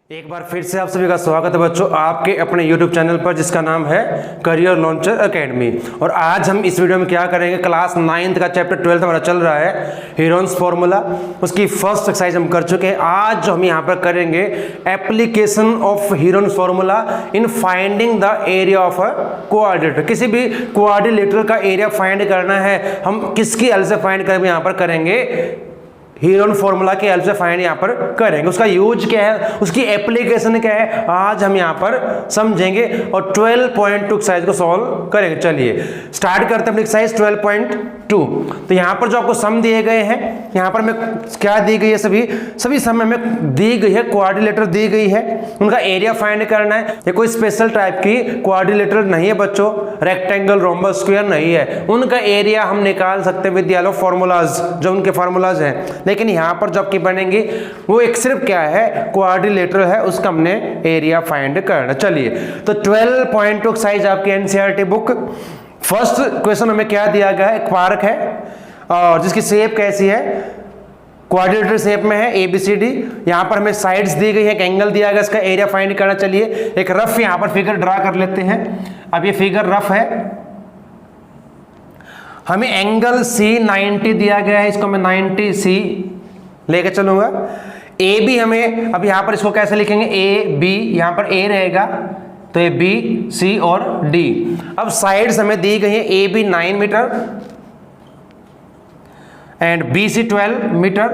एक बार फिर से आप सभी का स्वागत है बच्चों आपके अपने YouTube चैनल पर जिसका नाम है करियर लॉन्चर एकेडमी। और आज हम इस वीडियो में क्या करेंगे, क्लास 9th का चैप्टर 12 हमारा चल रहा है हीरोन्स फॉर्मूला, उसकी फर्स्ट एक्सरसाइज हम कर चुके हैं। आज जो हम यहाँ पर करेंगे application of Heron's formula in finding the area of a coordinator. किसी भी कोऑर्डिनेटर का एरिया फाइंड करना है, हम किसकी हेल्प से फाइंड करेंगे, यहाँ पर करेंगे हीरोन फॉर्मूला के हेल्प से फाइंड यहाँ पर करेंगे। उसका यूज क्या है, उसकी एप्लीकेशन क्या है, आज हम यहाँ पर समझेंगे और 12.2 एक्सरसाइज को सॉल्व करेंगे। चलिए स्टार्ट करते हैं एक्सरसाइज 12.2। तो यहाँ पर जो आपको सम दिए गए हैं, यहाँ पर मैं क्या दी गई है, सभी सम में दी गई है, कोऑर्डिनेटर दी गई है, उनका एरिया फाइंड करना है। ये कोई स्पेशल टाइप की कोऑर्डिनेटर नहीं है बच्चों, रेक्टेंगल रोम्बस स्क्वायर नहीं है, उनका एरिया हम निकाल सकते हैं with the help of formulas, जो उनके फार्मूलाज हैं। लेकिन यहां पर जो आपकी बनेंगी वो एक सिर्फ क्या है, कोऑर्डिनेटर है, उसका हमने एरिया फाइंड करना। चलिए तो 12.2 एक्सरसाइज आपकी एनसीईआरटी बुक। फर्स्ट क्वेश्चन हमें क्या दिया गया है, एक पार्क है और जिसकी शेप कैसी है, क्वाड्रिलेटरल शेप में है ABCD। यहां पर हमें साइड्स दी गई है, एक एंगल दिया गया, इसका एरिया फाइंड करना। चलिए एक रफ यहां पर फिगर ड्रा कर लेते हैं। अब ये फिगर रफ है, हमें एंगल C 90 दिया गया है, इसको मैं 90C लेके चलूंगा। ए बी हमें, अब यहां पर इसको कैसे लिखेंगे, A B, यहां पर A रहेगा तो ये B C और D। अब साइड्स हमें दी गई है, AB 9 metre and BC 12 metre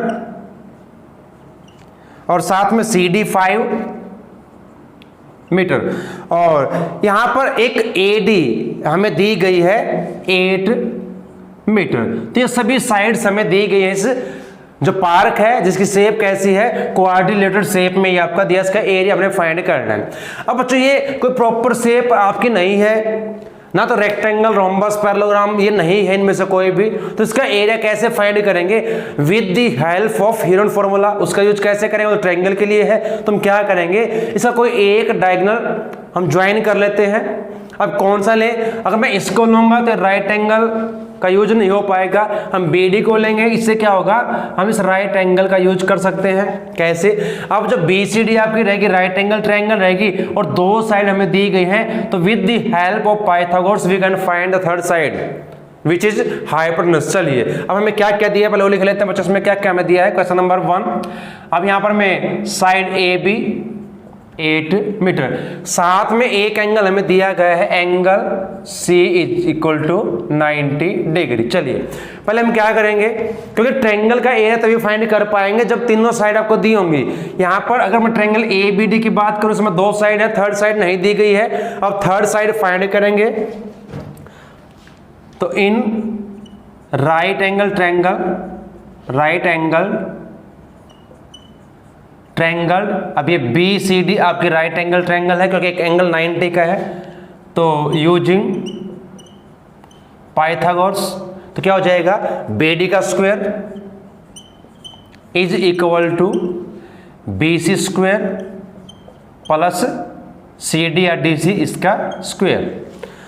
और साथ में CD 5 मीटर। और यहां पर एक AD हमें दी गई है 8 मीटर। तो ये सभी साइड्स हमें दी गई है। इस जो पार्क है जिसकी शेप कैसी है, कोऑर्डिनेटर शेप में, ये आपका दिया, इसका एरिया हमने फाइंड करना है। अब बच्चों ये कोई प्रॉपर शेप आपकी नहीं है ना, तो रेक्टेंगल रोम्बस पैरेललोग्राम ये नहीं है इनमें से कोई भी, तो इसका एरिया कैसे फाइंड करेंगे, with the help of Heron formula. उसका यूज कैसे करेंगे, तो ट्रायंगल के लिए है, तो हम क्या करेंगे, इसका कोई एक डायगोनल हम ज्वाइन कर लेते हैं। अब कौन सा ले, अगर मैं इसको लूंगा तो राइट एंगल का यूज नहीं हो पाएगा, हम BD को लेंगे, इससे क्या होगा, हम इस राइट एंगल का यूज कर सकते हैं। कैसे, अब जब BCD आपकी रहेगी राइट एंगल ट्रायंगल रहेगी और दो साइड हमें दी गई हैं, तो with the help of Pythagoras we can find the third side which is hypotenuse. चलिए अब हमें क्या क्या दिया है, पहले वो लिख लेते हैं बच्चों, इसमें क्या क्या हमें दिया है। क्वेश्चन नंबर 1, अब यहाँ पर मैं साइड AB 8 मीटर, साथ में एक एंगल हमें दिया गया है, angle C is equal to 90 degree. चलिए पहले हम क्या करेंगे, क्योंकि ट्रायंगल का एरिया तभी फाइंड कर पाएंगे जब तीनों साइड आपको दी होंगी। यहां पर अगर मैं ट्रायंगल ABD की बात करूं, इसमें दो साइड है, थर्ड साइड नहीं दी गई है। अब थर्ड साइड फाइंड करेंगे, तो इन राइट एंगल ट्रायंगल, अब ये BCD आपकी राइट एंगल ट्रायंगल है क्योंकि एक एंगल 90 का है, तो यूजिंग पाइथागोरस तो क्या हो जाएगा, BD का square is equal to BC square plus CD या DC इसका स्क्वायर।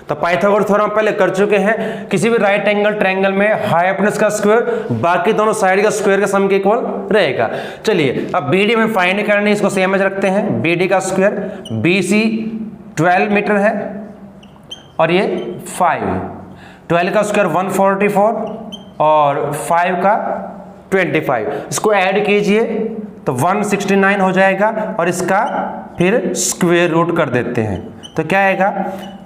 तो पाइथागोरस थ्योरम पहले कर चुके हैं, किसी भी राइट एंगल ट्रायंगल में हाइपोटेन्यूज का स्क्वायर बाकी दोनों साइड का स्क्वायर का सम के इक्वल रहेगा। चलिए अब BD में फाइंड करनी है, इसको सेम एज रखते हैं। BD का स्क्वायर, BC 12 मीटर है और ये 5, 12 का स्क्वायर 144 और 5 का 25, इसको ऐड कीजिए तो 169 हो जाएगा और इसका फिर स्क्वायर रूट कर देते हैं। तो क्या आएगा,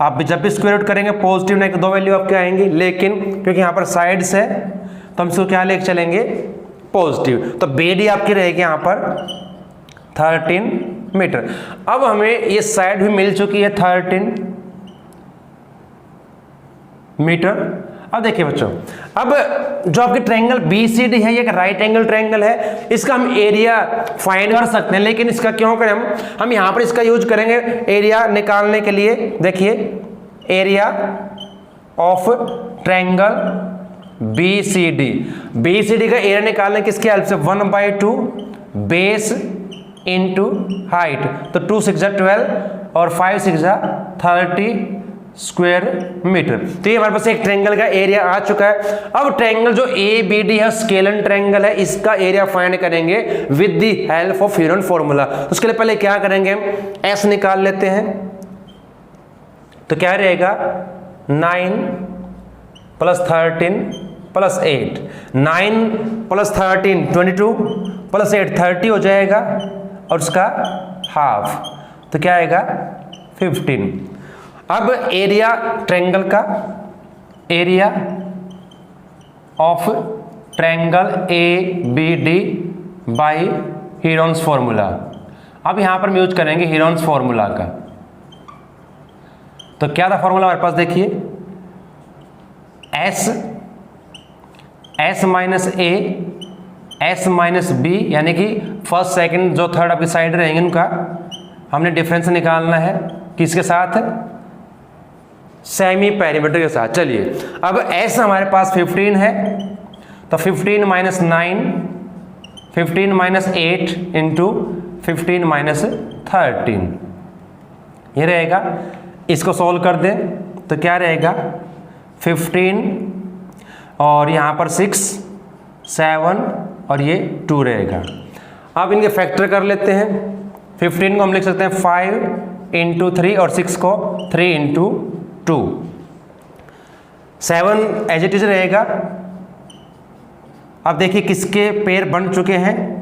आप जब भी स्क्वायर रूट करेंगे पॉजिटिव नहीं, दो वैल्यू आपके आएंगी, लेकिन क्योंकि यहाँ पर साइड्स है तो हम इसको क्या लेके चलेंगे, पॉजिटिव। तो BD आपकी रहेगी यहाँ पर 13 मीटर। अब हमें ये साइड भी मिल चुकी है 13 मीटर। अब देखिए बच्चों, अब जो आपकी ट्रायंगल BCD है, ये एक राइट एंगल ट्रायंगल है, इसका हम एरिया फाइंड कर सकते हैं, लेकिन इसका क्यों करें, हम यहाँ पर इसका यूज करेंगे एरिया निकालने के लिए। देखिए एरिया ऑफ ट्रायंगल BCD का एरिया निकालने किसके हेल्प से, 1/2 बेस इंटू हाइट, तो 2 6 12 और 5 6 36 स्क्वायर मीटर। तो ये हमारे पास एक ट्रायंगल का एरिया आ चुका है। अब ट्रायंगल जो ABD है स्केलन ट्रायंगल है, इसका एरिया फाइंड करेंगे with the help of Heron formula. तो उसके लिए पहले क्या करेंगे, हम S निकाल लेते हैं। तो क्या रहेगा 9 + 13 + 8, 9 + 13 22 + 8 30 हो जाएगा और उसका हाफ, तो क्या आएगा 15। अब एरिया ट्रायंगल का, area of triangle ABD by Heron's formula. अब यहां पर हम यूज करेंगे हीरोन्स फॉर्मूला का। तो क्या था फॉर्मूला हमारे पास, देखिए S minus A S minus B, यानी कि फर्स्ट सेकंड जो थर्ड आपकी साइड रहेंगे उनका हमने डिफरेंस निकालना है, किसके साथ, सेमी पेरीमीटर के साथ। चलिए अब S हमारे पास 15 है, तो 15 - 9 15 - 8 इंटू 15 - 13 ये रहेगा। इसको सॉल्व कर दें तो क्या रहेगा 15 और यहाँ पर 6 7 और ये 2 रहेगा। अब इनके फैक्टर कर लेते हैं। 15 को हम लिख सकते हैं 5 इंटू 3 और 6 को 3 इंटू 2, 7 एज इट इज रहेगा। अब देखिए किसके पेयर बन चुके हैं,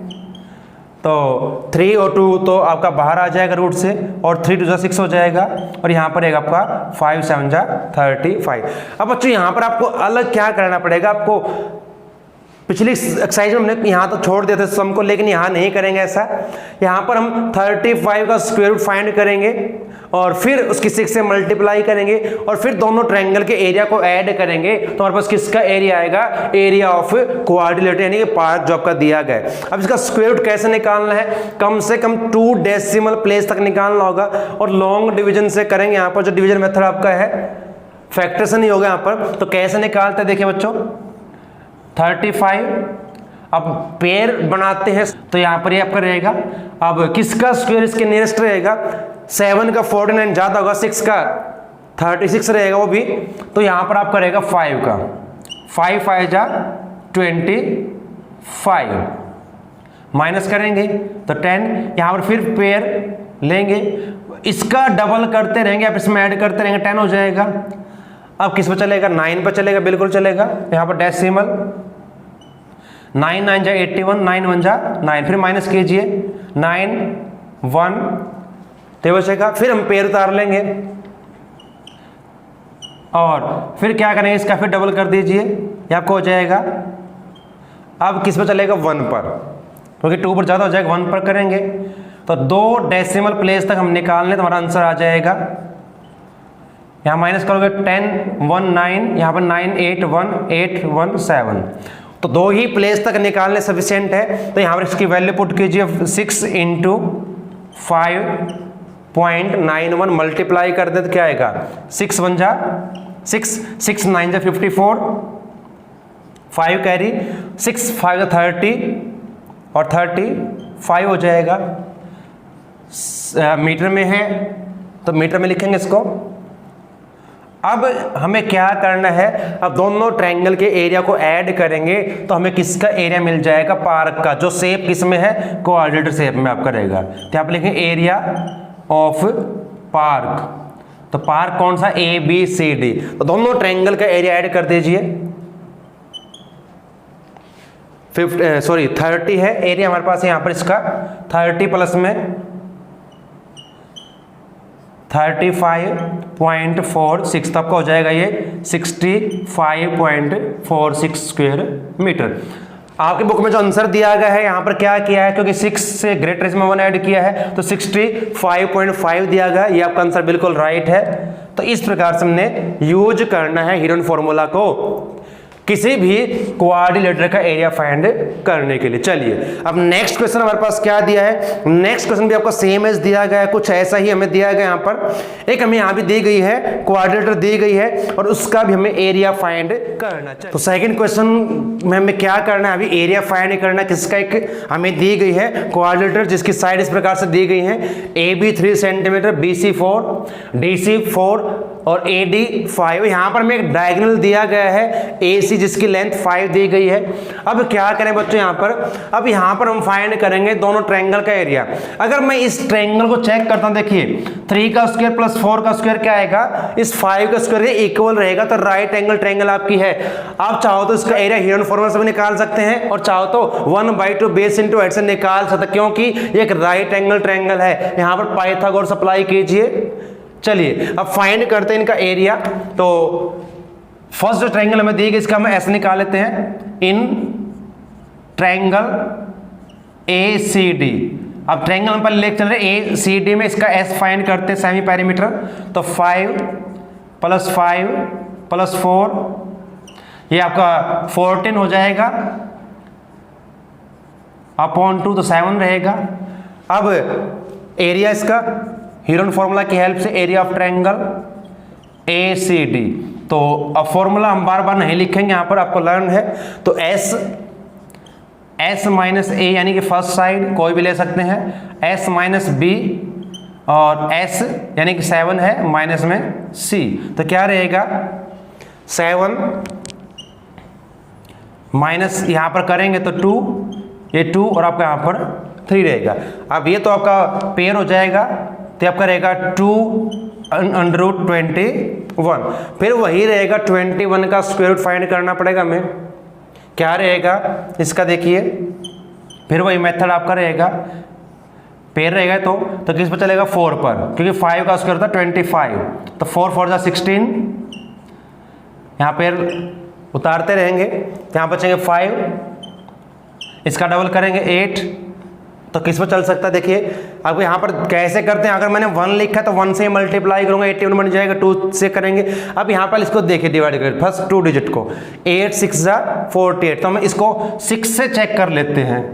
तो 3 और 2 तो आपका बाहर आ जाएगा रूट से, और 3 2 6 हो जाएगा, और यहाँ पर रहेगा आपका 5 7 35। अब बच्चों यहाँ पर आपको अलग क्या करना पड़ेगा, आपको पिछली एक्सरसाइज में हमने यहाँ तो छोड़ दिया था सम को, लेकिन यहाँ नहीं करेंगे ऐसा। यहाँ पर हम 35 का स्क्वायर रूट फाइंड करेंगे और फिर उसकी 6 से मल्टीप्लाई करेंगे और फिर दोनों ट्रायंगल के एरिया को ऐड करेंगे, तो हमारे पास किसका एरिया आएगा, एरिया ऑफ क्वाड्रिलेटरल, यानी कि पार्ट जो आपका दिया गया है। अब इसका स्क्वायर रूट कैसे निकालना है, कम से कम 2 डेसिमल प्लेस तक निकालना होगा, और लॉन्ग डिवीजन से करेंगे। यहाँ पर जो डिवीजन मेथड आपका है फैक्टरेशन ही होगा यहाँ पर। तो कैसे निकालते हैं, देखिए बच्चों 35, अब पेयर बनाते हैं तो यहाँ पर ये आपका रहेगा। अब किसका स्क्वायर इसके नियरेस्ट रहेगा, 7 का 49 ज़्यादा होगा, 6 का 36 रहेगा वो भी, तो यहाँ पर आपका रहेगा 5 का, 5 5 जा 25 माइनस करेंगे तो 10, यहाँ पर फिर पेयर लेंगे, इसका डबल करते रहेंगे, आप इसमें ऐड करते रहेंगे, 10 हो जाएगा। अब किस पे चलेगा, 9 पे चलेगा, बिल्कुल चलेगा। यहाँ पर डेसिमल 9 9 जा 81, 9 1 जा 9, फिर माइनस कीजिए 9 1 तो बचेगा। फिर हम पेयर उतार लेंगे और फिर क्या करेंगे, इसका फिर डबल कर दीजिए, ये आपको हो जाएगा। अब किस पर चलेगा, 1 पर, क्योंकि 2 पर ज़्यादा हो जाएगा, 1 पर करेंगे तो 2 डेसिमल प्लेस तक हम निकाल लें तो हमारा आंसर आ जाएगा। यहाँ माइनस करोगे 10 1 9, यहाँ पर 9 8 1 8 1 7, तो 2 ही प्लेस तक निकालने सफिशिएंट है। तो यहाँ पर इसकी वैल्यू पुट कीजिए, 6 इंटू 5.91 मल्टीप्लाई कर दे तो क्या आएगा, 6 1 जा 6 6 9 जा 54, 5 कैरी 6 5 जा 30 और 35 हो जाएगा। मीटर में है तो मीटर में लिखेंगे इसको। अब हमें क्या करना है, अब दोनों ट्रायंगल के एरिया को ऐड करेंगे तो हमें किसका एरिया मिल जाएगा, पार्क का, जो शेप किस में है, कोऑर्डिनेटर शेप में आपका रहेगा। तो आप लिखेंगे एरिया ऑफ पार्क, तो पार्क कौन सा, ABCD, तो दोनों ट्रायंगल का एरिया ऐड कर दीजिए। 30 है एरिया हमारे पास, यहाँ पर इसका 30 प्लस में 35.46, तो आपका हो जाएगा ये 65.46 स्क्वायर मीटर। आपके बुक में जो आंसर दिया गया है यहाँ पर क्या किया है, क्योंकि 6 से ग्रेटर इसमें 1 ऐड किया है तो 65.5 दिया गया, ये आपका आंसर बिल्कुल राइट है। तो इस प्रकार से हमने यूज करना है हीरोन फॉर्मूला को किसी भी क्वाड्रिलेटरल का एरिया फाइंड करने के लिए। चलिए अब नेक्स्ट क्वेश्चन हमारे पास क्या दिया है, नेक्स्ट क्वेश्चन भी आपको सेम एज दिया गया है, कुछ ऐसा ही हमें दिया गया यहाँ पर। एक हमें यहाँ भी दी गई है, क्वाड्रिलेटरल दी गई है और उसका भी हमें एरिया फाइंड करना चाहिए। तो सेकंड क्वेश्चन में हमें क्या करना है, अभी एरिया फाइंड करना है किसका, एक हमें दी गई है क्वाड्रिलेटरल जिसकी साइड इस प्रकार से दी गई है, AB 3 सेंटीमीटर, BC 4, DC 4, और AD 5। यहाँ पर में एक डायगोनल दिया गया है AC जिसकी लेंथ 5 दी गई है। अब क्या करें बच्चों यहाँ पर, अब यहाँ पर हम फाइंड करेंगे दोनों ट्रायंगल का एरिया। अगर मैं इस ट्रायंगल को चेक करता हूँ, देखिए 3 का स्क्वायर प्लस 4 का स्क्वायर क्या आएगा, इस 5 का स्क्वायर इक्वल रहेगा, तो राइट एंगल ट्रायंगल आपकी है। आप चाहो तो इसका एरिया हिरन फॉर्मूला से भी निकाल सकते हैं और चाहो तो 1/2 बेस इंटू हाइट से निकाल सकते, क्योंकि एक राइट एंगल ट्रायंगल है। यहाँ पर पाइथागोरस अप्लाई कीजिए। चलिए अब फाइंड करते हैं इनका एरिया। तो फर्स्ट जो ट्रायंगल हमें दी गई इसका हम ऐसे निकाल लेते हैं, इन ट्रायंगल ACD। अब ट्रायंगल हम पहले लेके चल रहे ACD में इसका S फाइंड करते हैं, सेमी पेरीमीटर। तो 5 + 5 + 4 ये आपका 14 हो जाएगा, अपॉन 2 तो 7 रहेगा। अब एरिया इसका हीरोन फॉर्मूला की हेल्प से एरिया ऑफ ट्रायंगल ACD। तो अब फॉर्मूला हम बार बार नहीं लिखेंगे, यहाँ पर आपको लर्न है। तो S माइनस A यानी कि फर्स्ट साइड कोई भी ले सकते हैं, S माइनस B और S यानी कि 7 है माइनस में C, तो क्या रहेगा 7 माइनस यहाँ पर करेंगे तो 2, ये 2 और आपका यहाँ पर 3 रहेगा। अब ये तो आपका पेयर हो जाएगा, तो आपका रहेगा 2√21। फिर वही रहेगा 21 का स्क्वायर रूट फाइंड करना पड़ेगा हमें। क्या रहेगा इसका, देखिए फिर वही मेथड आपका रहेगा, पेयर रहेगा तो किस पर चलेगा 4 पर, क्योंकि 5 का स्क्वायर था 25, तो 4 4 जा 16, यहाँ पेयर उतारते रहेंगे, यहाँ बचेंगे 5, इसका डबल करेंगे 8, तो किस पर चल सकता है। देखिए आपको यहाँ पर कैसे करते हैं, अगर मैंने 1 लिखा है तो 1 से मल्टीप्लाई करूंगा, 81 बन जाएगा, 2 से करेंगे। अब यहाँ पर इसको देखिए डिवाइड करें, फर्स्ट 2 डिजिट को, 8 6 जा 48, तो हम इसको 6 से चेक कर लेते हैं।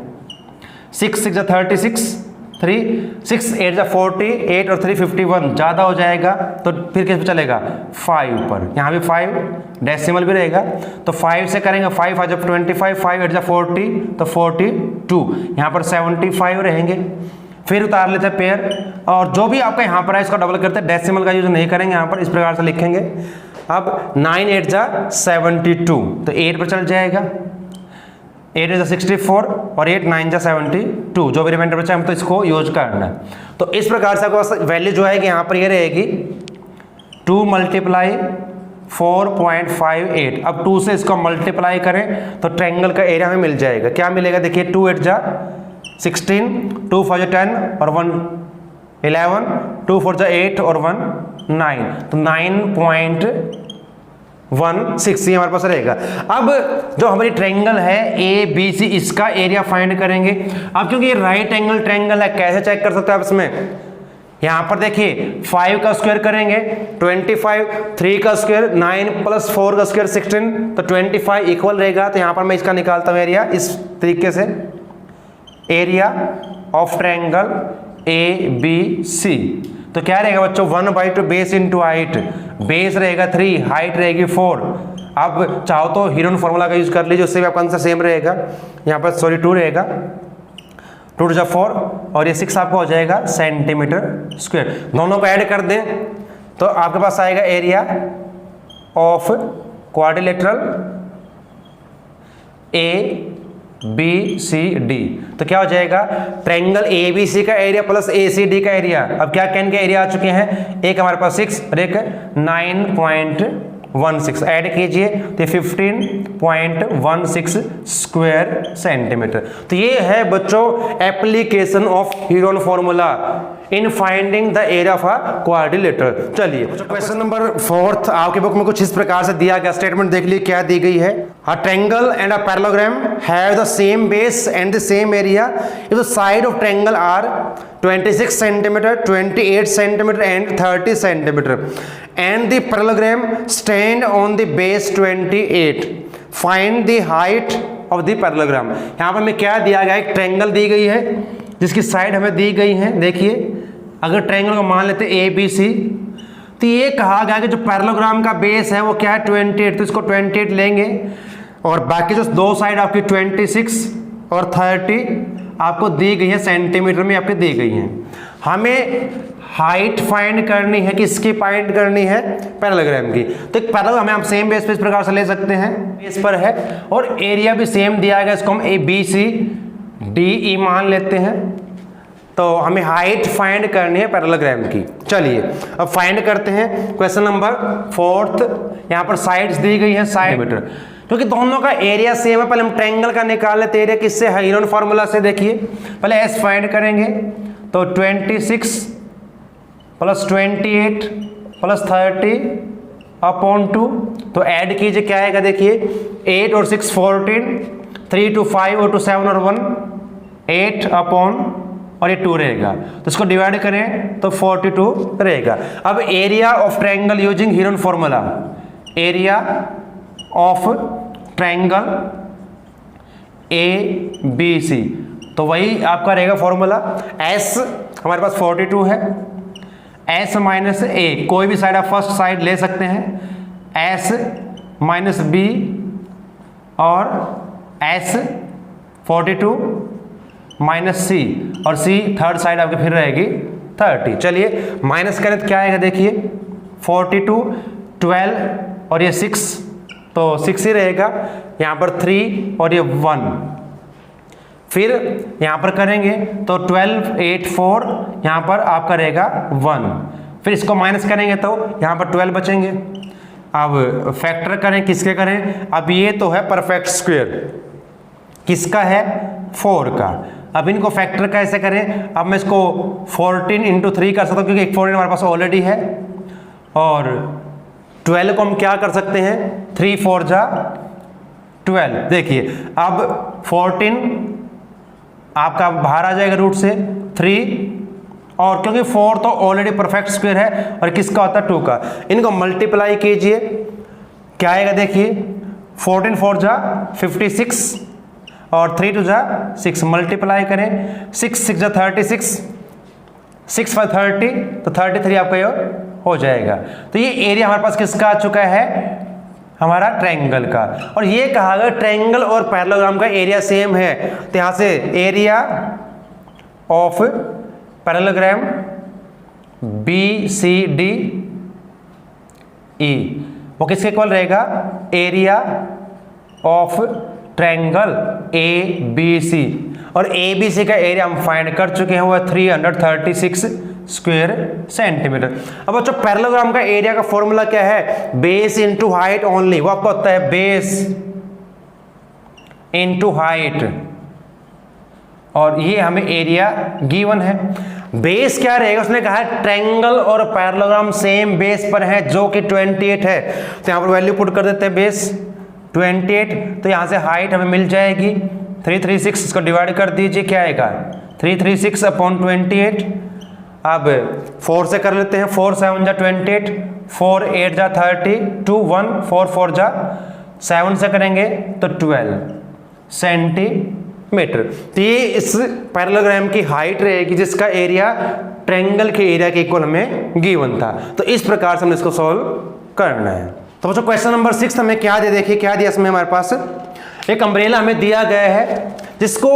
6 6 जा 36, 3 6 8 जा 40, 8 और 3 51, ज़्यादा हो जाएगा, तो फिर किस पर चलेगा 5 पर, यहाँ भी 5 डेसिमल भी रहेगा, तो 5 से करेंगे, 5 5 जब 25, 5 8 जा 40, तो 42, यहाँ पर 75 रहेंगे। फिर उतार लेते हैं पेयर, और जो भी आपका यहाँ पर है इसका डबल करते हैं, डेसिमल का यूज नहीं करेंगे, यहाँ पर इस प्रकार से लिखेंगे। अब 9 8 जा 72, तो 8 पर चल जाएगा, 8 जा 64 और 8 9 जा 72, जो भी रिमाइंडर बचा हम तो इसको यूज करना है। तो इस प्रकार से आपको वैल्यू जो है कि यहाँ पर ये रहेगी 2 × 4.58। अब 2 से इसको मल्टीप्लाई करें तो ट्रायंगल का एरिया हमें मिल जाएगा। क्या मिलेगा, देखिए 2 8 जा 16, 2 5 जा 10 और 1 11, 2 4 जा 8 और 1 9, तो 9.16 ये हमारे पास रहेगा। अब जो हमारी ट्रायंगल है ABC, इसका एरिया फाइंड करेंगे। अब क्योंकि ये राइट एंगल ट्रायंगल है, कैसे चेक कर सकते हैं आप इसमें, यहाँ पर देखिए 5 का स्क्वायर करेंगे 25, 3 का स्क्वायर 9 + 4 का स्क्वायर 16, तो 25 इक्वल रहेगा। तो यहाँ पर मैं इसका निकालता हूँ एरिया इस तरीके से, एरिया ऑफ ट्रायंगल ABC। तो क्या रहेगा बच्चों 1/2 बेस इंटू हाइट, बेस रहेगा 3, हाइट रहेगी 4। अब चाहो तो हीरोन फॉर्मूला का यूज कर लीजिए, उससे भी आपका आंसर सेम रहेगा। यहाँ पर 2 रहेगा, 2 × 4 और ये 6 आपको हो जाएगा सेंटीमीटर स्क्वायर। दोनों को ऐड कर दें तो आपके पास आएगा एरिया ऑफ क्वाड्रिलेटरल ABCD। तो क्या हो जाएगा ट्रायंगल ABC का एरिया प्लस ACD का एरिया। अब क्या कैन के एरिया आ चुके हैं, एक हमारे पास 6 और एक 9.16, ऐड कीजिए तो 15.16 स्क्वायर सेंटीमीटर। तो ये है बच्चों application of Heron formula in finding the area of a quadrilateral. चलिए क्वेश्चन नंबर 4 आपके बुक में कुछ इस प्रकार से दिया गया, स्टेटमेंट देख लीजिए क्या दी गई है। A triangle and a parallelogram have the same base and the same area if the side of triangle are 26 centimetre, 28 centimetre and 30 centimetre and the parallelogram stand on the base 28. Find the height of the parallelogram। यहाँ पर हमें क्या दिया गया है, एक triangle दी गई है जिसकी साइड हमें दी गई है। देखिए अगर ट्रायंगल को मान लेते ABC, तो ये कहा गया कि जो पैरेललोग्राम का बेस है वो क्या है 28, तो इसको 28 लेंगे और बाकी जो दो साइड आपकी 26 और 30 आपको दी गई है सेंटीमीटर में आपके दी गई हैं। हमें हाइट फाइंड करनी है, किसकी फाइंड करनी है, पैरेललोग्राम की। तो एक पैरेललोग्राम हम सेम बेस पे इस प्रकार से ले सकते हैं, बेस पर है और एरिया भी सेम दिया गया, इसको हम A B C D E मान लेते हैं। तो हमें हाइट फाइंड करनी है पैरेललोग्राम की। चलिए अब फाइंड करते हैं। क्वेश्चन नंबर 4, यहाँ पर साइड्स दी गई है सेंटीमीटर, क्योंकि दोनों का एरिया सेम है। पहले हम ट्रायंगल का निकाल लेते, एरिया किससे, हीरोन फार्मूला से। देखिए पहले एस फाइंड करेंगे, तो 26 प्लस 28 प्लस 30/2, तो ऐड कीजिए क्या आएगा, देखिए 8 और 6 14, 3 to 5 और 2 7 और 1 8 और ये 2 रहेगा, तो इसको डिवाइड करें तो 42 रहेगा। अब area of triangle using Heron formula, area of triangle ABC, तो वही आपका रहेगा फॉर्मूला। S हमारे पास 42 है, S माइनस A, कोई भी साइड आप फर्स्ट साइड ले सकते हैं, S माइनस B और S 42 माइनस C और C थर्ड साइड आपकी फिर रहेगी 30। चलिए माइनस करें तो क्या आएगा, देखिए 42 12 और ये 6, तो 6 ही रहेगा, यहाँ पर 3 और ये 1, फिर यहाँ पर करेंगे तो 12 8 4, यहाँ पर आपका रहेगा 1, फिर इसको माइनस करेंगे तो यहाँ पर 12 बचेंगे। अब फैक्टर करें, किसके करें, अब ये तो है परफेक्ट स्क्वायर, किसका है, 4 का। अब इनको फैक्टर कैसे करें, अब मैं इसको 14 × 3 कर सकता हूँ, क्योंकि 14 हमारे पास ऑलरेडी है, और 12 को हम क्या कर सकते हैं, 3 4 जा 12। देखिए अब 14 आपका बाहर आ जाएगा रूट से 3, और क्योंकि 4 तो ऑलरेडी परफेक्ट स्क्वायर है और किसका होता है, 2 का। इनको मल्टीप्लाई कीजिए, क्या आएगा, देखिए 14 4 जा 56 और 3 2 जा 6, मल्टीप्लाई करें 6 6 जा 36, 6 5 30, तो 33 आपका ये हो जाएगा। तो ये एरिया हमारे पास किसका आ चुका है, हमारा ट्रायंगल का। और ये कहा गया ट्रायंगल और पैरेललोग्राम का एरिया सेम है, तो यहाँ से एरिया ऑफ पैरेललोग्राम BCDE वो किसके इक्वल रहेगा, एरिया ऑफ ट्रायंगल ABC, और ABC का एरिया हम फाइंड कर चुके हैं, वो है 336 स्क्वायर सेंटीमीटर। अब बच्चों पैरेललोग्राम का एरिया का फॉर्मूला क्या है, बेस इंटू हाइट ओनली, वो आपका होता है बेस इंटू हाइट, और ये हमें एरिया गिवन है। बेस क्या रहेगा, उसने कहा है ट्रायंगल और पैरेललोग्राम सेम बेस पर है, जो कि 28 है, तो यहाँ पर वैल्यू पुट कर देते हैं बेस 28, तो यहाँ से हाइट हमें मिल जाएगी 336, इसको डिवाइड कर दीजिए, क्या आएगा 336/28। अब 4 से कर लेते हैं, 4 7 जा 28, 4 8 जा 30, 2 1 4 4 जा 7 से करेंगे तो 12 सेंटीमीटर। तो ये इस पैरेललोग्राम की हाइट रहेगी, जिसका एरिया ट्रायंगल के एरिया के इक्वल हमें गिवन था। तो इस प्रकार से हमने इसको सॉल्व करना है। तो बच्चों क्वेश्चन नंबर 6 हमें क्या दे, देखिए क्या दिया इसमें, हमारे पास एक अम्ब्रेला हमें दिया गया है, जिसको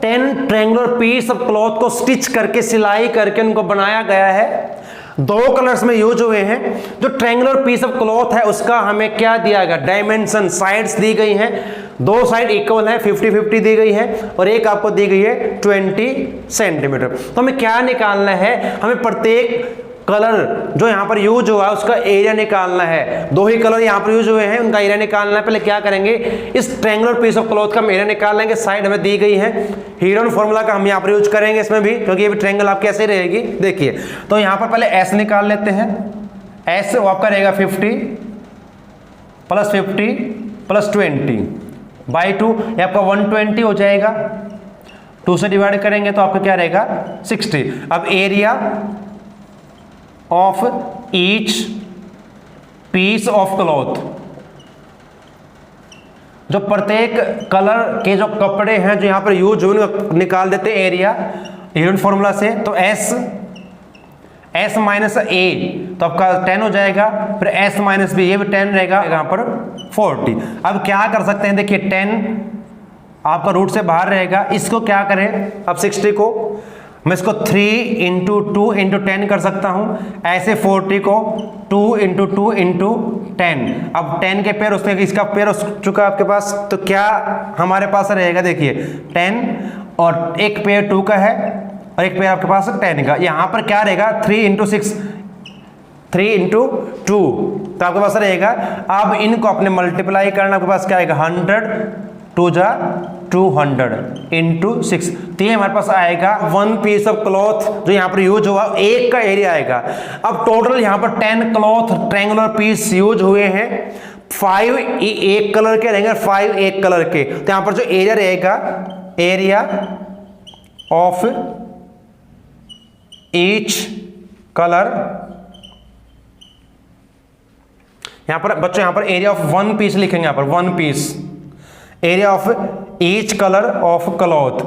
10 ट्रायंगुलर पीस ऑफ क्लॉथ को स्टिच करके, सिलाई करके उनको बनाया गया है। 2 कलर्स में यूज हुए हैं। जो ट्रायंगुलर पीस ऑफ क्लॉथ है उसका हमें क्या दिया गया, डायमेंशन, साइड्स दी गई हैं, 2 साइड इक्वल है, 50-50 दी गई है, और एक आपको दी गई है 20 सेंटीमीटर। तो हमें क्या निकालना है, हमें प्रत्येक कलर जो यहाँ पर यूज हुआ है उसका एरिया निकालना है। 2 ही कलर यहाँ पर यूज हुए हैं, उनका एरिया निकालना है। पहले क्या करेंगे, इस ट्रायंगुलर पीस ऑफ क्लॉथ का हम एरिया निकाल लेंगे। साइड हमें दी गई है, हीरोन फॉर्मूला का हम यहाँ पर यूज करेंगे इसमें भी, क्योंकि ये भी ट्रायंगल आपकी ऐसे रहेगी। देखिए तो यहाँ पर पहले S निकाल लेते हैं, S वो आपका रहेगा 50 + 50 + 20/2, ये आपका 120 हो जाएगा। 2 से डिवाइड करेंगे तो आपका क्या रहेगा 60। अब area of each piece of cloth, जो प्रत्येक कलर के जो कपड़े हैं जो यहां पर यूज हुए निकाल देते हैं एरिया हीरोन फॉर्मूला से। तो S माइनस A तो आपका 10 हो जाएगा, फिर S माइनस B ये भी 10 रहेगा, यहां पर 40। अब क्या कर सकते हैं, देखिए 10 आपका रूट से बाहर रहेगा, इसको क्या करें, अब 60 को मैं इसको 3 इंटू 2 इंटू 10 कर सकता हूं, ऐसे 40 को 2 इंटू 2 इंटू 10। अब 10 के पेयर उसने इसका पेयर हो चुका आपके पास, तो क्या हमारे पास रहेगा, देखिए 10 और एक पेयर 2 का है और एक पेयर आपके पास 10 का। यहां पर क्या रहेगा 3 इंटू 6, 3 इंटू 2, तो आपके पास रहेगा। अब इनको अपने मल्टीप्लाई करना, आपके पास क्या आएगा 100 2 जा 200 इंटू 6, तो ये हमारे पास आएगा 1 पीस ऑफ क्लॉथ जो यहाँ पर यूज हुआ, एक का एरिया आएगा। अब टोटल यहाँ पर 10 क्लॉथ ट्रायंगुलर पीस यूज हुए हैं, 5 एक कलर के रहेंगे, 5 एक कलर के, तो यहाँ पर जो एरिया रहेगा, एरिया ऑफ ईच कलर, यहां पर बच्चों यहां पर एरिया ऑफ 1 पीस लिखेंगे, यहां पर 1 piece, area of each colour of cloth,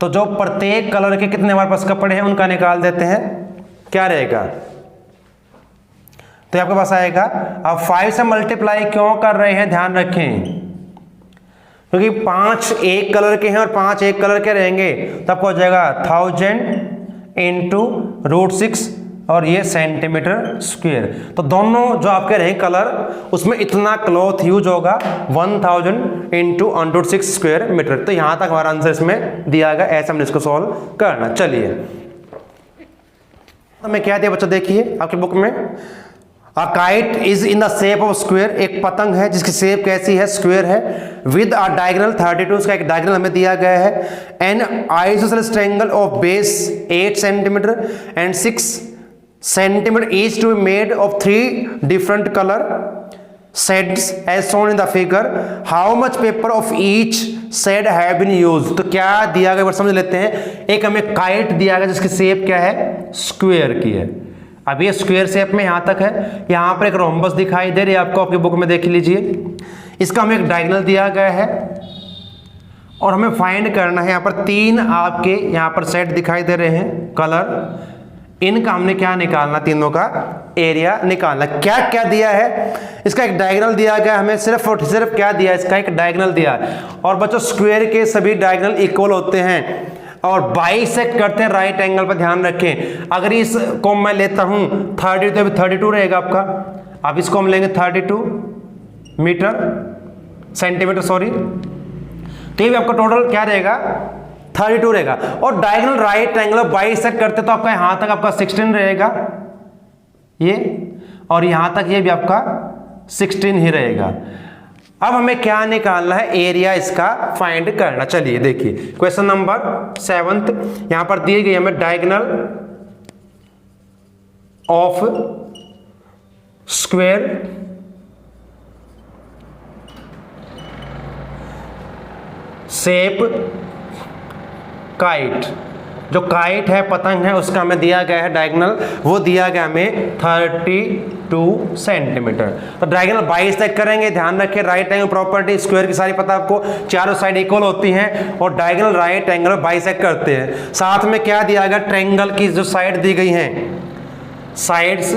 तो जो प्रत्येक कलर के कितने हमारे पास कपड़े हैं उनका निकाल देते हैं, क्या रहेगा, तो आपके पास आएगा। अब 5 से मल्टीप्लाई क्यों कर रहे हैं, ध्यान रखें, क्योंकि 5 एक कलर के हैं और 5 एक कलर के रहेंगे, तो आपको हो जाएगा 1000 इंटू √6 और ये सेंटीमीटर स्क्वायर, तो दोनों जो आपके रहे कलर उसमें इतना क्लॉथ यूज होगा 1000 इंटू √6 स्क्वायर मीटर। तो यहां तक हमारा आंसर इसमें दिया गया, ऐसे हमने इसको सॉल्व करना। चलिए हमें क्या दिया बच्चों, देखिए आपकी बुक में, a kite is in the shape of square, एक पतंग है जिसकी शेप कैसी है, स्क्वायर है, विद अ डायगोनल 32, का एक डायगोनल हमें दिया गया है, N isosceles triangle of base 8 centimetre and 6 centimeter each to be made of 3 different color shades as shown in the figure. How much paper of each shade have been used? तो क्या दिया गया समझ लेते हैं। एक हमें काइट दिया गया जिसकी शेप क्या है, स्क्वायर की है। अब ये स्क्वायर शेप में यहां तक है, यहां पर एक रोम्बस दिखाई दे रही है आपको, आपकी बुक में देख लीजिए। इसका हमें एक डायगोनल दिया गया है और हमें फाइंड करना है, यहां पर 3 आपके यहां पर सेट दिखाई दे रहे हैं कलर, इनका हमने क्या निकालना, तीनों का एरिया निकालना। क्या क्या दिया है, इसका एक डायगोनल दिया गया हमें, सिर्फ और सिर्फ क्या दिया है, इसका एक डायगोनल दिया है। और बच्चों स्क्वायर के सभी डायगोनल इक्वल होते हैं और बाइसेक्ट करते हैं राइट एंगल पर, ध्यान रखें। अगर इसको मैं लेता हूं 30 तो 32 रहेगा आपका, अब इसको हम लेंगे 32 सेंटीमीटर सॉरी, तो ये भी आपका टोटल क्या रहेगा 32 रहेगा। और डायगोनल राइट एंगल बाइसेक्ट करते तो आपका यहां तक आपका 16 रहेगा ये, और यहां तक ये भी आपका 16 ही रहेगा। अब हमें क्या निकालना है, एरिया इसका फाइंड करना। चलिए देखिए क्वेश्चन नंबर 7 यहां पर दी गई हमें, diagonal of square shape kite, जो काइट है पतंग है उसका हमें दिया गया है डायगोनल, वो दिया गया हमें 32 सेंटीमीटर। तो डायगोनल बाइसेक्ट करेंगे, ध्यान रखें राइट एंगल प्रॉपर्टी स्क्वायर की सारी पता आपको, चारों साइड इक्वल होती हैं और डायगोनल राइट एंगल बाइसेक्ट करते हैं। साथ में क्या दिया गया, ट्रायंगल की जो साइड दी गई हैं, साइड्स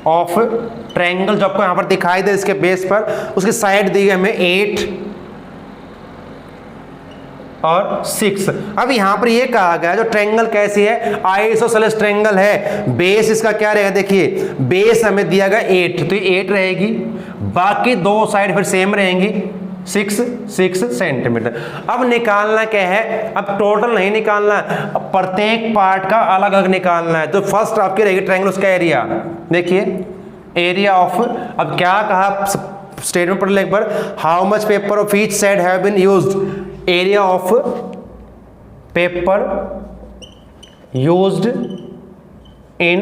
ऑफ ट्रायंगल जो आपको यहां पर दिखाई दे इसके बेस पर, उसकी साइड दी गई हमें 8 और 6। अब यहां पर ये कहा गया जो ट्रायंगल कैसी है, आइसोसेलेस ट्रायंगल है, बेस इसका क्या रहेगा, देखिए बेस हमें दिया गया 8, तो ये 8 रहेगी, बाकी दो साइड फिर सेम रहेंगी 6 सेंटीमीटर। अब निकालना क्या है, अब टोटल नहीं निकालना, प्रत्येक पार्ट का अलग अलग निकालना है। तो फर्स्ट आपकी रहेगी ट्रायंगल, उसका एरिया देखिए, एरिया ऑफ, अब क्या कहा स्टेटमेंट पर एक बार, how much paper of each side have been used, area of paper used in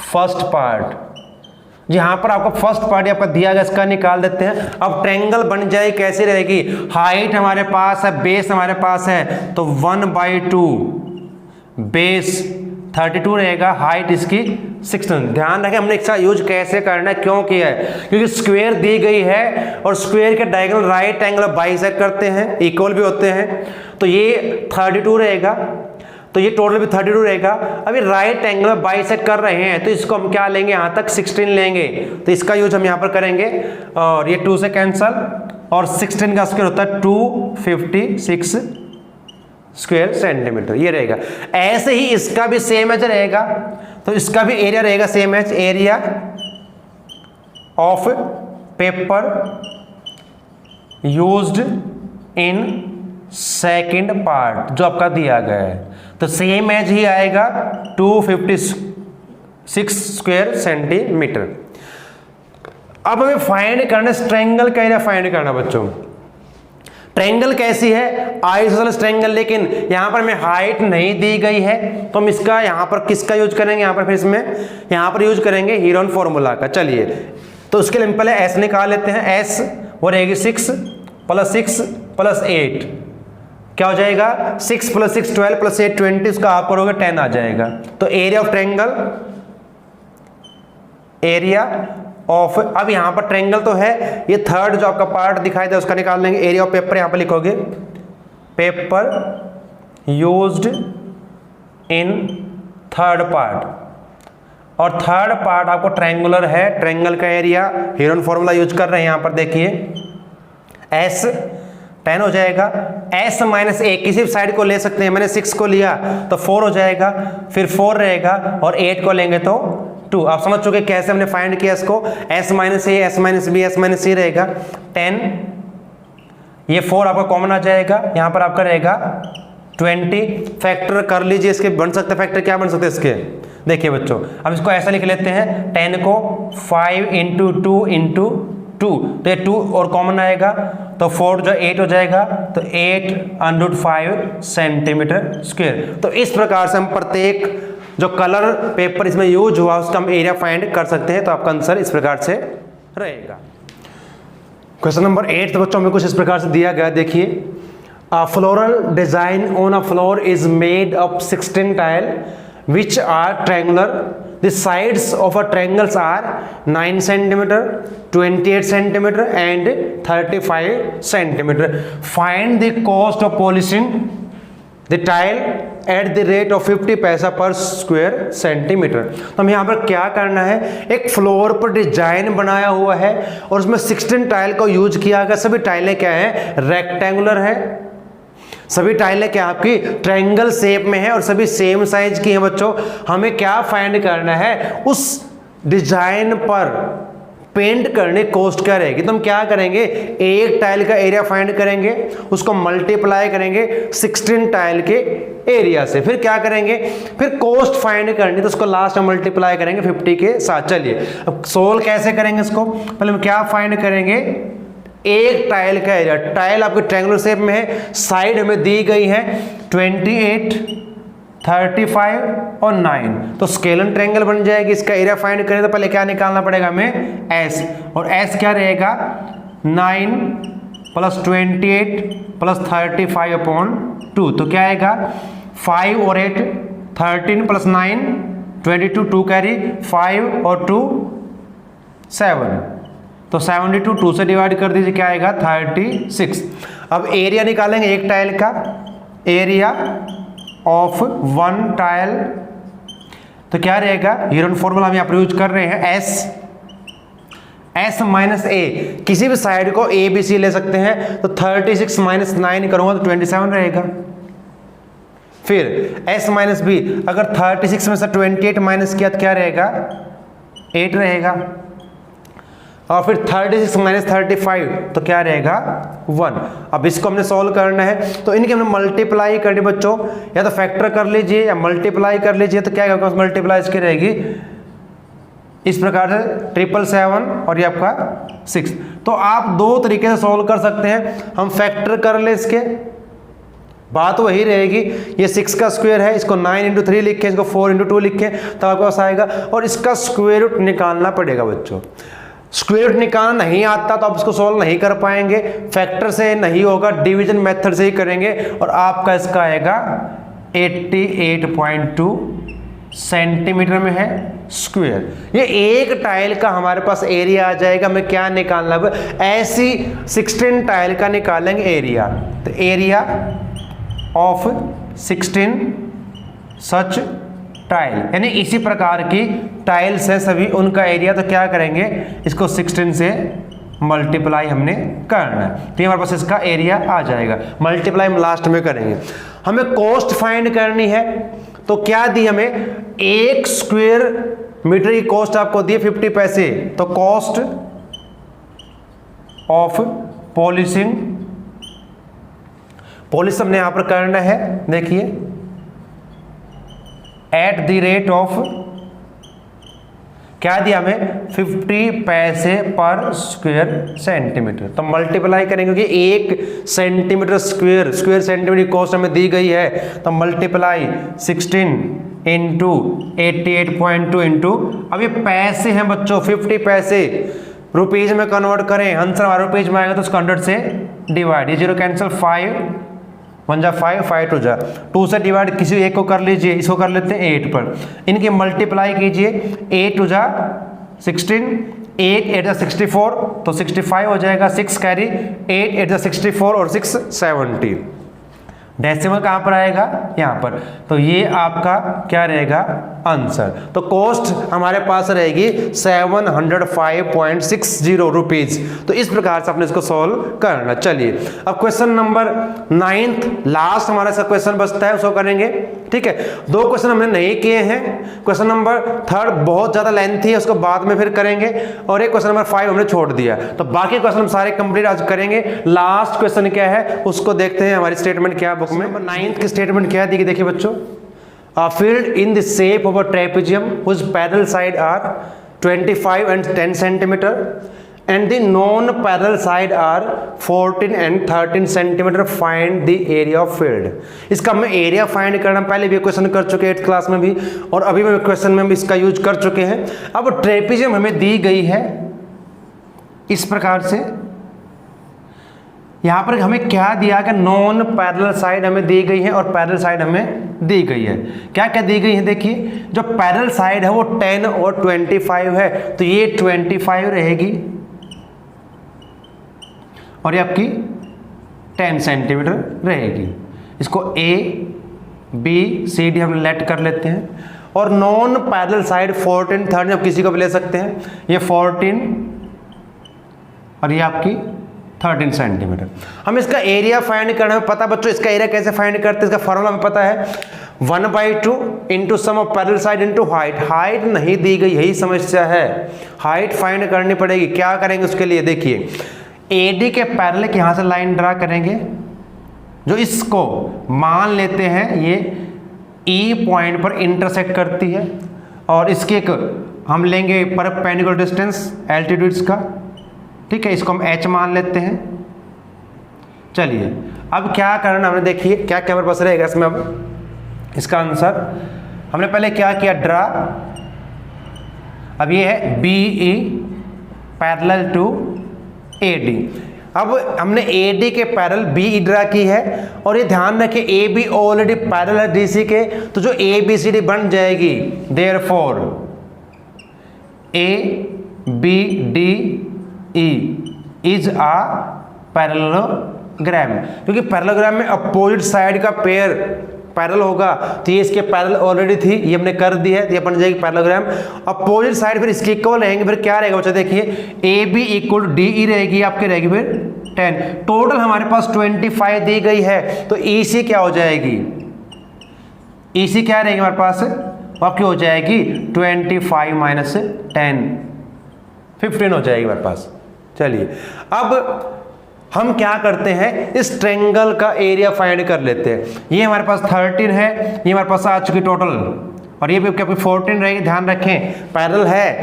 first part. यहां पर आपको फर्स्ट पार्ट आपका दिया गया, इसका निकाल देते हैं। अब ट्रायंगल बन जाए कैसी रहेगी, हाइट हमारे पास है, बेस हमारे पास है, तो 1/2 बेस 32 रहेगा, हाइट इसकी 16। ध्यान रखें हमने इसका यूज कैसे करना है, क्यों किया है, क्योंकि स्क्वायर दी गई है और स्क्वायर के डायगोनल राइट एंगल बाइसेक्ट करते हैं, इक्वल भी होते हैं, तो ये 32 रहेगा, तो ये टोटल भी 32 रहेगा। अभी राइट एंगल बाइसेक्ट कर रहे हैं तो इसको हम क्या लेंगे, यहां तक 16 लेंगे, तो इसका यूज हम यहां पर करेंगे और ये 2 से कैंसल, और 16 का स्क्वायर होता है 256 स्क्वायर सेंटीमीटर, ये रहेगा। ऐसे ही इसका भी सेम एज रहेगा, तो इसका भी एरिया रहेगा same as area of paper used in second part, जो आपका दिया गया है, तो सेम एज ही आएगा 256 स्क्वायर सेंटीमीटर। अब हमें फाइंड करना ट्रायंगल का एरिया फाइंड करना बच्चों। ट्रायंगल कैसी है, आइसोसेलेस ट्रायंगल, लेकिन यहां पर हमें हाइट नहीं दी गई है, तो हम इसका यहां पर किसका यूज करेंगे, यहां पर फिर इसमें यहां पर यूज करेंगे हीरोन फॉर्मूला का। चलिए, तो उसके लिए हम पहले एस निकाल लेते हैं। एस वो रहेगी 6 + 6 + 8, क्या हो जाएगा 6 + 6 12 + 8 20, उसका आप करोगे 10 आ जाएगा। तो area of triangle, area of, अब यहां पर ट्रायंगल तो है, ये थर्ड जो आपका पार्ट दिखाई दे उसका निकाल लेंगे। एरिया ऑफ पेपर यहां पर लिखोगे paper used in third part, और थर्ड पार्ट आपको ट्रायंगुलर है, ट्रायंगल का एरिया हीरोन फॉर्मूला यूज कर रहे हैं। यहां पर देखिए S 10 हो जाएगा, S - 1 किसी भी साइड को ले सकते हैं, मैंने 6 को लिया तो 4 हो जाएगा, फिर 4 रहेगा, और 8 को लेंगे तो 2। आप समझ चुके कैसे हमने फाइंड किया इसको। S - A, S - B, S - C रहेगा 10, ये 4 आपका कॉमन आ जाएगा, यहां पर आपका रहेगा 20। फैक्टर कर लीजिए, इसके बन सकते फैक्टर, क्या बन सकते इसके, देखिए बच्चों, अब इसको ऐसा लिख लेते हैं 10 को 5 × 2 × 2, तो ये 2 और कॉमन आएगा, तो 4 जो 8 हो जाएगा, तो 8√5 सेंटीमीटर स्क्वायर। तो इस प्रकार से हम प्रत्येक जो कलर पेपर इसमें यूज हुआ उसका हम एरिया फाइंड कर सकते हैं। तो आपका आंसर इस प्रकार से रहेगा। क्वेश्चन नंबर 8 तो बच्चों हमें कुछ इस प्रकार से दिया गया, देखिए, A floral design on a floor is made of 16 tile which are triangular. The sides of a triangles are 9 cm, 28 cm and 35 cm. Find the cost of polishing the tile at the rate of 50 पैसा per square centimeter. तो हम यहाँ पर क्या करना है, एक floor पर डिजाइन बनाया हुआ है और उसमें 16 टाइल को यूज किया गया। सभी टाइलें क्या है, रेक्टेंगुलर है, सभी टाइलें क्या आपकी ट्रायंगल शेप में है और सभी सेम साइज की हैं बच्चों। हमें क्या फाइंड करना है, उस डिजाइन पर पेंट करने कॉस्ट क्या रहेगी। तो हम क्या करेंगे, एक टाइल का एरिया फाइंड करेंगे, उसको मल्टीप्लाई करेंगे 16 टाइल के एरिया से, फिर क्या करेंगे, फिर कॉस्ट फाइंड करनी, तो उसको लास्ट में मल्टीप्लाई करेंगे 50 के साथ। चलिए अब सोल्व कैसे करेंगे इसको, पहले हम क्या फाइंड करेंगे, एक टाइल का एरिया, टाइल आपके ट्रायंगुलर शेप में है, साइड हमें दी गई है 28, 35 और 9, तो स्केलन ट्रायंगल बन जाएगी। इसका एरिया फाइंड करें तो पहले क्या निकालना पड़ेगा हमें, S, और S क्या रहेगा 9 + 28 + 35/2, तो क्या आएगा 5 और 8 13 + 9 22, 2 कैरी 5 और 2 7, तो 72 2 से डिवाइड कर दीजिए, क्या आएगा 36। अब एरिया निकालेंगे एक टाइल का, एरिया ऑफ 1 टाइल, तो क्या रहेगा, हीरोन फॉर्मूला हम यहाँ पर यूज कर रहे हैं S - A, किसी भी साइड को A B C ले सकते हैं, तो 36 - 9 करूंगा तो 27 रहेगा। फिर S - B, अगर 36 में से 28 माइनस किया तो क्या रहेगा 8 रहेगा, और फिर 36 - 35 तो क्या रहेगा 1। अब इसको हमने सॉल्व करना है, तो इनके हमने मल्टीप्लाई करनी बच्चों, या तो फैक्टर कर लीजिए या मल्टीप्लाई कर लीजिए, तो क्या होगा मल्टीप्लाई इसकी रहेगी इस प्रकार से 777 और ये आपका 6। तो आप दो तरीके से सॉल्व कर सकते हैं, हम फैक्टर कर ले इसके, बात वही रहेगी, ये 6 का स्क्वायर है, इसको 9 × 3 लिखें, इसको 4 × 2 लिखें, तो आपके पास आएगा, और इसका स्क्वायर रूट निकालना पड़ेगा बच्चों। स्क्वायर रूट निकालना नहीं आता तो आप इसको सॉल्व नहीं कर पाएंगे, फैक्टर से नहीं होगा, डिवीजन मेथड से ही करेंगे, और आपका इसका आएगा 88.2 सेंटीमीटर में है स्क्वायर। ये एक टाइल का हमारे पास एरिया आ जाएगा। हमें क्या निकालना है, ऐसी 16 टाइल का निकालेंगे एरिया, तो एरिया ऑफ 16 सच टाइल, यानी इसी प्रकार की टाइल्स है सभी, उनका एरिया, तो क्या करेंगे इसको 16 से मल्टीप्लाई हमने करना है, तो हमारे पास इसका एरिया आ जाएगा। मल्टीप्लाई हम लास्ट में करेंगे। हमें कॉस्ट फाइंड करनी है, तो क्या दी हमें, 1 स्क्वायर मीटर की कॉस्ट आपको दी 50 पैसे, तो कॉस्ट ऑफ पॉलिशिंग, पॉलिश हमने यहां पर करना है, देखिए एट द रेट ऑफ, क्या दिया हमें, 50 पैसे पर स्क्वायर सेंटीमीटर। तो मल्टीप्लाई करेंगे क्योंकि 1 सेंटीमीटर स्क्वायर सेंटीमीटर की कॉस्ट हमें दी गई है, तो मल्टीप्लाई 16 इंटू 88.2 इंटू, अब ये पैसे हैं बच्चों, 50 पैसे रुपीज में कन्वर्ट करें, आंसर हमारा रुपीज में आएगा तो उसको 100 से डिवाइड, ये 0 कैंसिल, 5 1 जा 5, 5 2 जा 2 से डिवाइड, किसी एक को कर लीजिए, इसको कर लेते हैं 8 पर, इनकी मल्टीप्लाई कीजिए, 8 2 जा 16, 8 8 जा 64, तो 65 हो जाएगा, 6 कैरी, 8 8 जा 64 और 6 70, डेसिमल कहां पर आएगा, यहां पर, तो ये आपका क्या रहेगा आंसर। तो कॉस्ट हमारे पास रहेगी 705.60 रुपीज। तो इस प्रकार से अपने इसको सॉल्व करना। चलिए अब क्वेश्चन नंबर 9th लास्ट हमारा सा क्वेश्चन बचता है, उसको करेंगे। ठीक है, 2 क्वेश्चन हमने नहीं किए हैं, क्वेश्चन नंबर 3 बहुत ज्यादा लेंथी है, उसको बाद में फिर करेंगे, और एक क्वेश्चन नंबर 5 हमने छोड़ दिया, तो बाकी क्वेश्चन हम सारे कंप्लीट आज करेंगे। लास्ट क्वेश्चन क्या है उसको देखते हैं, हमारी स्टेटमेंट क्या बुक में। 9th की स्टेटमेंट क्या दी, देखिए बच्चों, a field in the shape of a trapezium whose parallel side are 25 and 10 centimeter and the non-parallel side are 14 and 13 centimeter, find the area of field। इसका हमें एरिया फाइंड करना, पहले भी क्वेश्चन कर चुके हैं 8th क्लास में भी, और अभी भी क्वेश्चन में भी इसका यूज कर चुके हैं। अब ट्रेपेजियम हमें दी गई है इस प्रकार से, यहां पर हमें क्या दिया कि नॉन पैरेलल साइड हमें दी गई है और पैरेलल साइड हमें दी गई है। क्या क्या दी गई है, देखिए जो पैरेलल साइड है वो 10 और 25 है, तो ये 25 रहेगी और ये आपकी 10 सेंटीमीटर रहेगी। इसको A B C D हम लेट कर लेते हैं, और नॉन पैरेलल साइड 14 13 आप किसी को भी ले सकते हैं, ये 14 और ये आपकी 13 सेंटीमीटर। हम इसका एरिया फाइंड करना है, पता बच्चों इसका एरिया कैसे फाइंड करते हैं, इसका फॉर्मूला हमें पता है, 1/2 into sum of parallel side into height. Height नहीं दी गई, यही समस्या है, हाइट फाइंड करनी पड़ेगी। क्या करेंगे उसके लिए, देखिए AD के पैरेलल के यहां से लाइन ड्रा करेंगे, जो इसको मान लेते हैं ये E पॉइंट पर इंटरसेक्ट करती है, और इसके एक हम लेंगे परपेंडिकुलर डिस्टेंस एल्टीट्यूड्स का। ठीक है, इसको हम H मान लेते हैं। चलिए अब क्या करना हमने, देखिए क्या क्या हमारे पास रहेगा इसमें। अब इसका आंसर हमने पहले क्या किया, ड्रा, अब ये है BE पैरेलल टू AD। अब हमने AD के पैरेलल BE ड्रा की है, और ये ध्यान रखें AB ऑलरेडी पैरेलल है DC के, तो जो ABCD बन जाएगी, therefore ABDE is a parallelogram, क्योंकि पैरेललोग्राम में अपोजिट साइड का पेयर पैरेलल होगा, तो ये इसके पैरेलल ऑलरेडी थी, ये हमने कर दी है, तो ये बन जाएगी पैरेललोग्राम। अपोजिट साइड फिर इसके इक्वल रहेंगे, फिर क्या रहेगा बच्चा, देखिए AB इक्वल DE रहेगी, आपकी रहेगी फिर 10। टोटल हमारे पास 25 दी गई है, तो EC क्या हो जाएगी, EC क्या रहेगी हमारे पास, आपकी हो जाएगी 25 माइनस 10, 15 हो जाएगी हमारे पास। चलिए अब हम क्या करते हैं, इस ट्रायंगल का एरिया फाइंड कर लेते हैं। ये हमारे पास 13 है, ये हमारे पास आ चुकी टोटल, और ये भी क्या 14 रहेगी, ध्यान रखें पैरेलल है,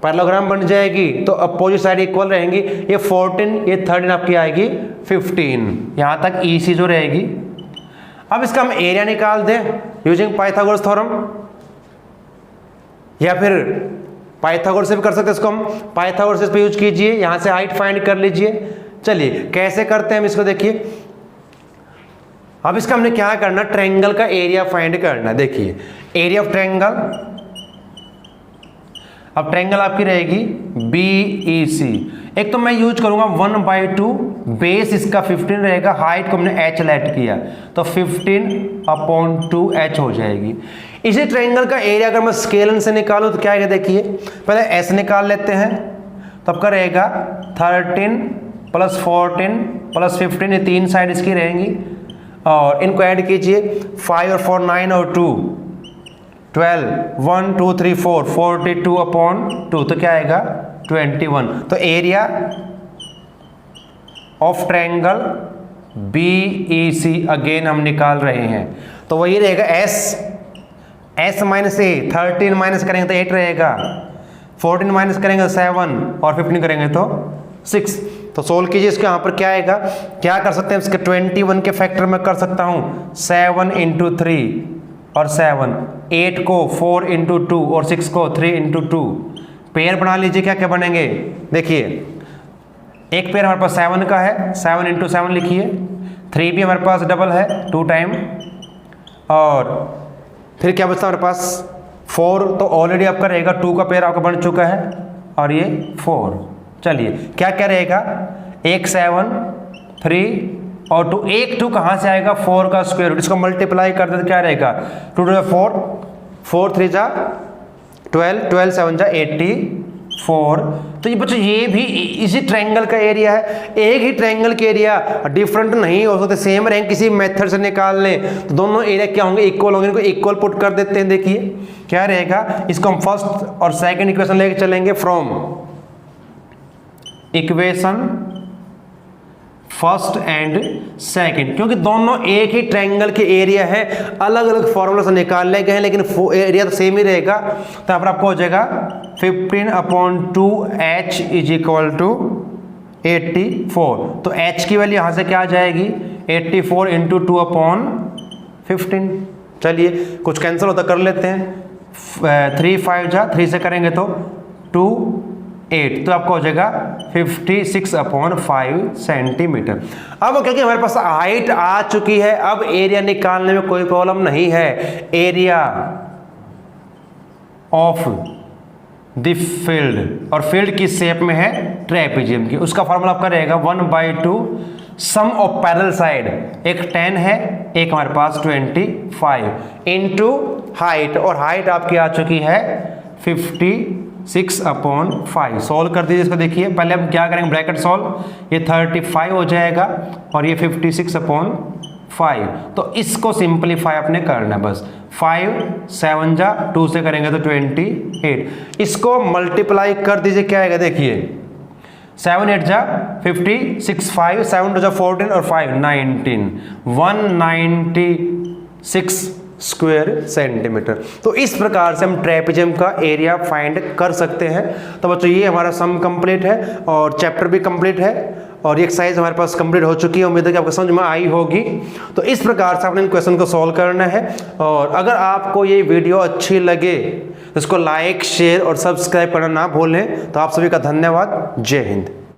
पैरेललोग्राम बन जाएगी, तो अपोजिट साइड इक्वल रहेंगी, ये 14 ये 13 आपकी आएगी 15, यहां तक EC जो रहेगी। अब इसका हम एरिया निकाल दें यूजिंग पाइथागोरस थ्योरम, या फिर पाइथागोरस से भी कर सकते हैं, इसको हम पाइथागोरस पे यूज कीजिए, यहां से हाइट फाइंड कर लीजिए। चलिए कैसे करते हैं हम इसको, देखिए अब इसका हमने क्या करना, ट्रायंगल का एरिया फाइंड करना। देखिए एरिया ऑफ ट्रायंगल, अब ट्रायंगल आपकी रहेगी BEC, एक तो मैं यूज करूंगा 1/2, बेस इसका 15 रहेगा, हाइट को हमने H लेट किया, तो 15/2H हो जाएगी। इसी ट्रायंगल का एरिया अगर मैं स्केलन से निकालूं तो क्या है, देखिए पहले S निकाल लेते हैं, तब का रहेगा 13 + 14 + 15, ये 3 साइड इसकी रहेंगी, और इनको ऐड कीजिए 5 और 4 9 और 2 12 1 2 3 4 42 अपॉन 2 तो क्या आएगा 21। तो area of triangle BEC again हम निकाल रहे हैं, तो वही रहेगा S माइनस ए, 13 माइनस करेंगे तो 8 रहेगा, 14 माइनस करेंगे तो 7 और 15 करेंगे तो 6। तो सोल्व कीजिए इसके, यहाँ पर क्या आएगा, क्या कर सकते हैं इसके 21 के फैक्टर में कर सकता हूँ 7 इंटू 3 और 7, 8 को 4 इंटू 2 और 6 को 3 इंटू 2। पेयर बना लीजिए, क्या क्या बनेंगे देखिए, एक पेयर हमारे पास 7 का है, 7 इंटू 7 लिखिए, 3 भी हमारे पास डबल है 2 टाइम, और फिर क्या बचता है हमारे पास 4, तो ऑलरेडी आपका रहेगा 2 का पेयर आपका बन चुका है और ये 4। चलिए क्या क्या रहेगा, एक 7 3 और 2, एक 2 कहाँ से आएगा 4 का स्क्वायर रूट, इसको मल्टीप्लाई कर दे तो क्या रहेगा 2 to 4, 4 3 जा 12, 12 7 जा 84। तो ये बच्चों ये भी इसी ट्रायंगल का एरिया है, एक ही ट्रायंगल के एरिया डिफरेंट नहीं हो सकते, सेम रहेंगे, किसी मेथड से निकाल लें तो दोनों एरिया क्या होंगे इक्वल होंगे। इनको इक्वल पुट कर देते हैं, देखिए क्या रहेगा, इसको हम फर्स्ट और सेकंड इक्वेशन लेके चलेंगे from equation first and second, क्योंकि दोनों एक ही ट्रायंगल के एरिया है, अलग अलग फॉर्मूला से निकाल गए हैं लेकिन एरिया तो सेम ही रहेगा। तो यहाँ पर आपको हो जाएगा 15/2h इज इक्वल टू 84। तो h की वैल्यू यहाँ से क्या आ जाएगी 84 इंटू 2/15। चलिए कुछ कैंसिल होता कर लेते हैं, 3 5 जा 3 से करेंगे तो 2 8, तो आपको हो जाएगा 56/5 सेंटीमीटर। अब क्योंकि हमारे पास हाइट आ चुकी है, अब एरिया निकालने में कोई प्रॉब्लम नहीं है। एरिया ऑफ द फील्ड, और फील्ड किस शेप में है ट्रेपेजियम की, उसका फॉर्मूला आपका रहेगा 1/2 सम ऑफ पैरेलल साइड, एक 10 है एक हमारे पास 25 इंटू हाइट, और हाइट आपकी आ चुकी है 56/5। सॉल्व कर दीजिए इसको, देखिए पहले हम क्या करेंगे ब्रैकेट सॉल्व, ये 35 हो जाएगा और ये 56/5। तो इसको सिंपलीफाई आपने करना है बस, 5 7 जा 2 से करेंगे तो 28, इसको मल्टीप्लाई कर दीजिए क्या आएगा देखिए, 7 8 जा 56, 5 7 2 जा 14 और 5 19, 196 स्क्वायर सेंटीमीटर। तो इस प्रकार से हम ट्रेपेजियम का एरिया फाइंड कर सकते हैं। तो बच्चों ये हमारा सम कंप्लीट है और चैप्टर भी कंप्लीट है और ये एक्सरसाइज हमारे पास कंप्लीट हो चुकी है। उम्मीद है कि आपको समझ में आई होगी। तो इस प्रकार से आपने इन क्वेश्चन को सॉल्व करना है, और अगर आपको ये वीडियो अच्छी लगे तो इसको लाइक शेयर और सब्सक्राइब करना ना भूलें। तो आप सभी का धन्यवाद। जय हिंद।